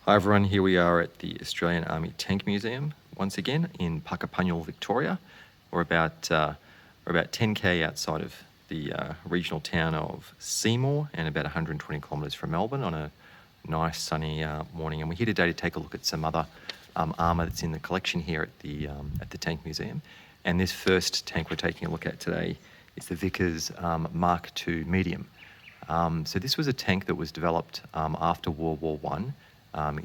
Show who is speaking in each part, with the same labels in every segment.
Speaker 1: Hi everyone, here we are at the Australian Army Tank Museum once again in Puckapunyal, Victoria. We're about 10k outside of the regional town of Seymour and about 120 kilometres from Melbourne on a nice sunny morning. And we're here today to take a look at some other armour that's in the collection here at the Tank Museum. And this first tank we're taking a look at today is the Vickers Mark II Medium. So this was a tank that was developed after World War I.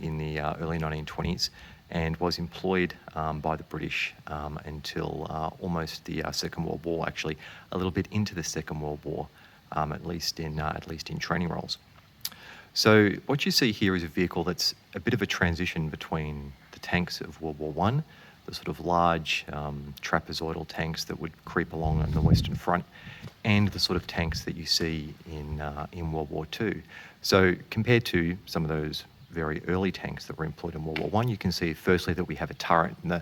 Speaker 1: In the early 1920s and was employed by the British until almost the Second World War, actually a little bit into the Second World War, at least in training roles. So what you see here is a vehicle that's a bit of a transition between the tanks of World War I, the sort of large trapezoidal tanks that would creep along on the Western Front, and the sort of tanks that you see in World War II. So compared to some of those very early tanks that were employed in World War I, you can see firstly that we have a turret, and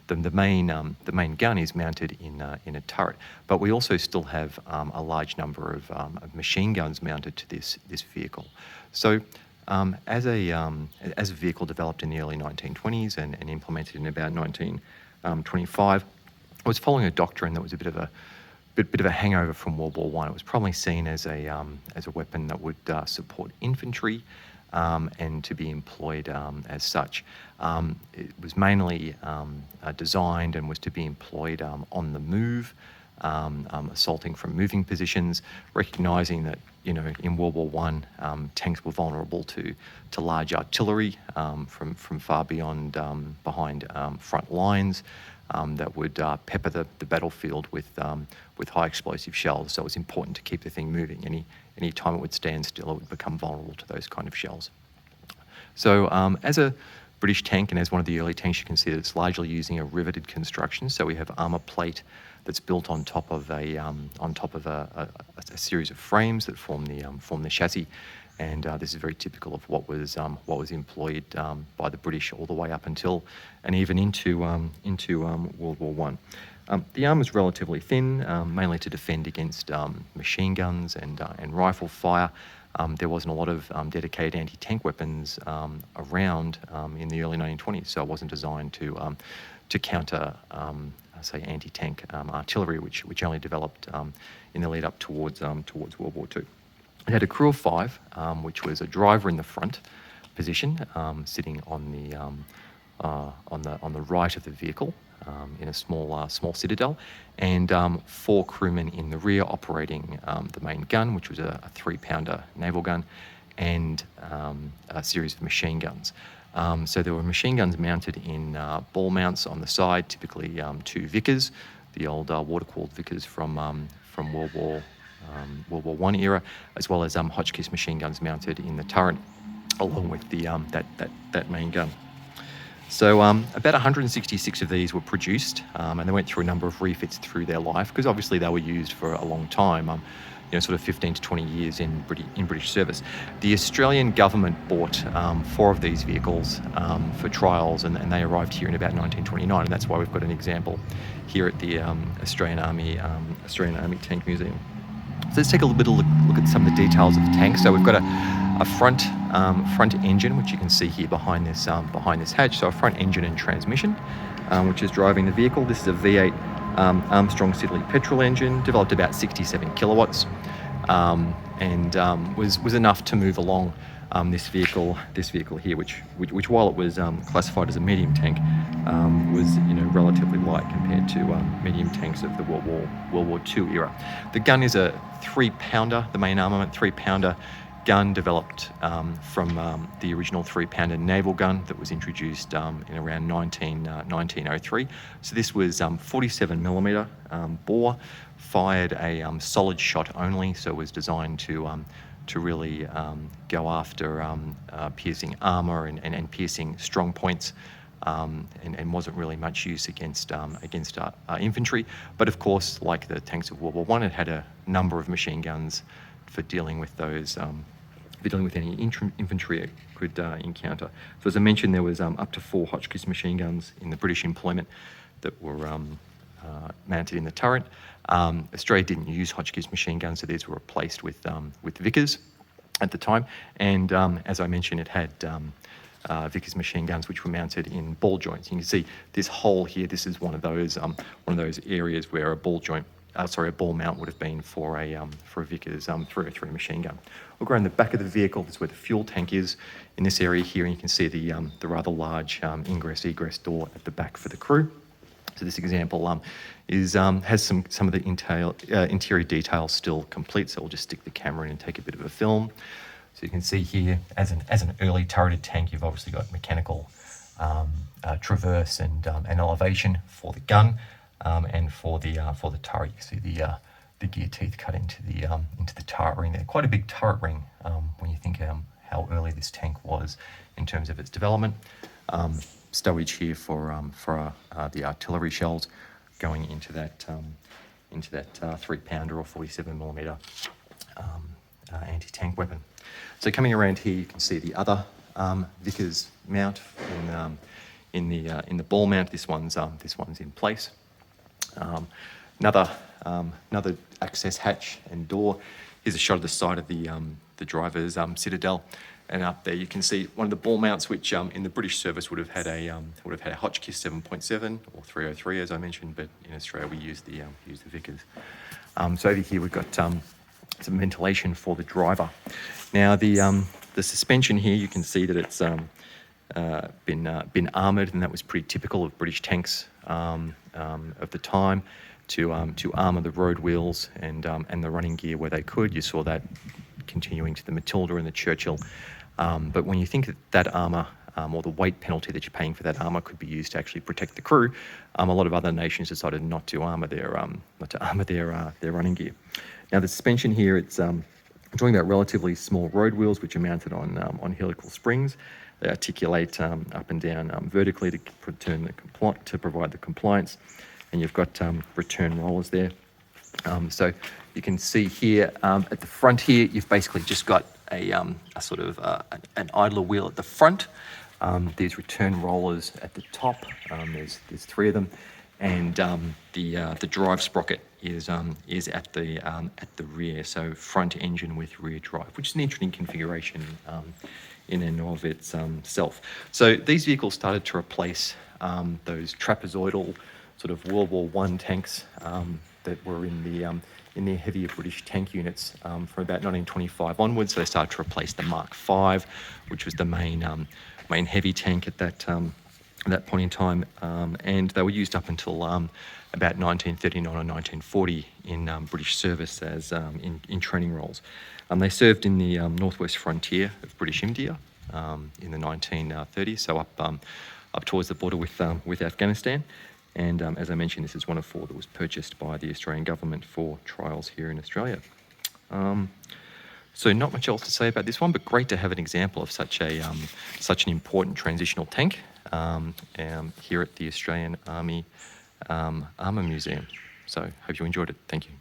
Speaker 1: the main gun is mounted in a turret, but we also still have a large number of machine guns mounted to this vehicle. So as a vehicle developed in the early 1920s and implemented in about 1925, it was following a doctrine that was a bit of a hangover from World War I. It was probably seen as a weapon that would support infantry. And to be employed as such. It was mainly designed and was to be employed on the move, assaulting from moving positions, recognising that in World War I, tanks were vulnerable to large artillery from far beyond behind front lines that would pepper the battlefield with high explosive shells. So it was important to keep the thing moving. Any time it would stand still, it would become vulnerable to those kind of shells. So as a British tank and as one of the early tanks, you can see that it's largely using a riveted construction. So we have armour plate that's built on top of a series of frames that form the chassis. And this is very typical of what was employed by the British all the way up until and even into World War I. The armour is relatively thin, mainly to defend against machine guns and rifle fire. There wasn't a lot of dedicated anti-tank weapons around in the early 1920s, so it wasn't designed to counter, say, anti-tank artillery, which only developed in the lead up towards World War II. It had a crew of 5, which was a driver in the front position, sitting on the right of the vehicle in a small citadel, and 4 crewmen in the rear operating the main gun, which was a 3-pounder naval gun, and a series of machine guns. So there were machine guns mounted in ball mounts on the side, typically 2 Vickers, the old water-cooled Vickers from World War I era, as well as Hotchkiss machine guns mounted in the turret, along with that main gun. So about 166 of these were produced, and they went through a number of refits through their life, because obviously they were used for a long time, sort of 15 to 20 years in British service. The Australian government bought 4 of these vehicles for trials, and they arrived here in about 1929, and that's why we've got an example here at the Australian Army Tank Museum. So let's take a little bit of look at some of the details of the tank. So we've got a front engine, which you can see here behind this hatch. So a front engine and transmission, which is driving the vehicle. This is a V8 Armstrong Siddeley petrol engine, developed about 67 kilowatts, and was enough to move along this vehicle here, which while it was classified as a medium tank, was relatively light compared to medium tanks of the World War II era. The gun is a 3-pounder, the main armament 3-pounder gun, developed from the original 3-pounder naval gun that was introduced in around 1903. So this was 47 millimeter bore, fired a solid shot only, so it was designed to really go after piercing armour and piercing strong points, and wasn't really much use against infantry. But of course, like the tanks of World War I, it had a number of machine guns for dealing with those, for dealing with any infantry it could encounter. So as I mentioned, there was up to 4 Hotchkiss machine guns in the British employment that were mounted in the turret. Australia didn't use Hotchkiss machine guns, so these were replaced with Vickers at the time. And as I mentioned, it had Vickers machine guns, which were mounted in ball joints. You can see this hole here. This is one of those areas where a ball mount would have been for a Vickers 303 machine gun. We'll go around the back of the vehicle. This is where the fuel tank is in this area here, and you can see the rather large ingress-egress door at the back for the crew. So this example has some of the interior details still complete. So we'll just stick the camera in and take a bit of a film. So you can see here, as an early turreted tank, you've obviously got mechanical traverse and elevation for the gun, and for the turret. You see the gear teeth cut into the turret ring there. Quite a big turret ring when you think how early this tank was in terms of its development. Stowage here for the artillery shells going into that 3-pounder or 47mm anti-tank weapon. So coming around here, you can see the other Vickers mount in the ball mount. This one's in place. Another access hatch and door. Here's a shot of the side of the driver's citadel, and up there you can see one of the ball mounts, which in the British service would have had a Hotchkiss 7.7 or 303, as I mentioned, but in Australia we use the Vickers. So over here we've got some ventilation for the driver. Now the suspension here, you can see that it's been armoured, and that was pretty typical of British tanks of the time, to armour the road wheels and the running gear where they could. You saw that continuing to the Matilda and the Churchill. But when you think that armour or the weight penalty that you're paying for that armour could be used to actually protect the crew, a lot of other nations decided not to armour their running gear. Now the suspension here, I'm talking about relatively small road wheels which are mounted on helical springs. They articulate up and down vertically to provide the compliance, and you've got return rollers there. So you can see here at the front here, you've basically just got a sort of an idler wheel at the front. There's return rollers at the top. There's 3 of them, and the drive sprocket is at the rear. So front engine with rear drive, which is an interesting configuration in and of itself. So these vehicles started to replace those trapezoidal sort of World War I tanks that were in the heavier British tank units from about 1925 onwards. So they started to replace the Mark V, which was the main heavy tank at that point in time, and they were used up until about 1939 or 1940 in British service as in training roles. They served in the northwest frontier of British India in the 1930s, so up towards the border with Afghanistan. And as I mentioned, this is one of 4 that was purchased by the Australian government for trials here in Australia. So not much else to say about this one, but great to have an example of such an important transitional tank here at the Australian Army Armour Museum. So hope you enjoyed it. Thank you.